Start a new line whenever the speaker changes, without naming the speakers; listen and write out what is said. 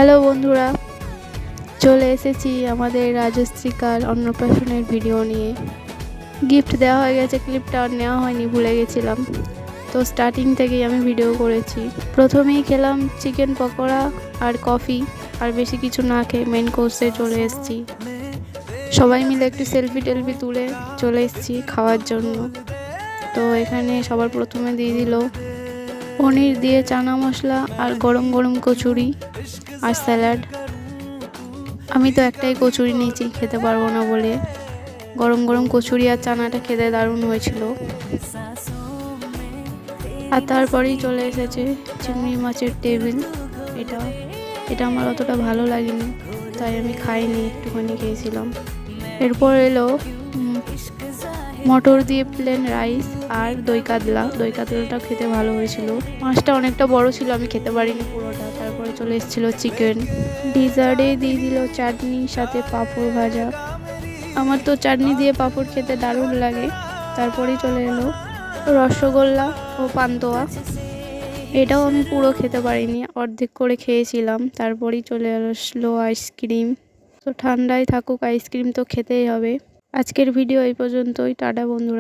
Hello বন্ধুরা, চলে এসেছি আমাদের রাজশ্রীকার অন্নপ্রাশনের ভিডিও নিয়ে। গিফট দেওয়া হয়ে গেছে, ক্লিপটা আর নেওয়া হয়নি, ভুলে গেছিলাম। তো স্টার্টিং থেকেই আমি ভিডিও করেছি। প্রথমেই খেলাম চিকেন পকোড়া আর কফি, আর বেশি কিছু না খেয়ে মেন কোর্সে চলে এসেছি। সবাই মিলে একটু সেলফি টেলফি তুলে চলে এসেছি খাওয়ার জন্য। তো এখানে সবার প্রথমে দিয়ে দিল পনির দিয়ে চানা মশলা আর গরম গরম কচুরি আর স্যালাড। আমি তো একটাই কচুরি নিয়েছি, খেতে পারবো না বলে। গরম গরম কচুরি আর চানাটা খেতে দারুণ হয়েছিল। আর তারপরেই চলে এসেছে চিংড়ি মাছের টেবিল। এটা এটা আমার অতটা ভালো লাগেনি, তাই আমি খাইনি, একটুখানি খেয়েছিলাম। এরপর এলো মটর দিয়ে প্লেন রাইস আর দই কাতলাটা খেতে ভালো হয়েছিল। মাছটা অনেকটা বড় ছিল, আমি খেতে পারিনি পুরোটা। তারপরে চলে এসেছিল চিকেন। ডিজার্টে দিয়ে দিল চাটনি, সাথে পাঁপড় ভাজা। আমার তো চাটনি দিয়ে পাঁপড় খেতে দারুণ লাগে। তারপরেই চলে এলো রসগোল্লা ও পান্তুয়া। এটাও আমি পুরো খেতে পারিনি, অর্ধেক করে খেয়েছিলাম। তারপরেই চলে এলো স্লো আইসক্রিম। তো ঠান্ডায় থাকুক, আইসক্রিম তো খেতেই হবে। আজকের ভিডিও এই পর্যন্তই। টাটা বন্ধুরা।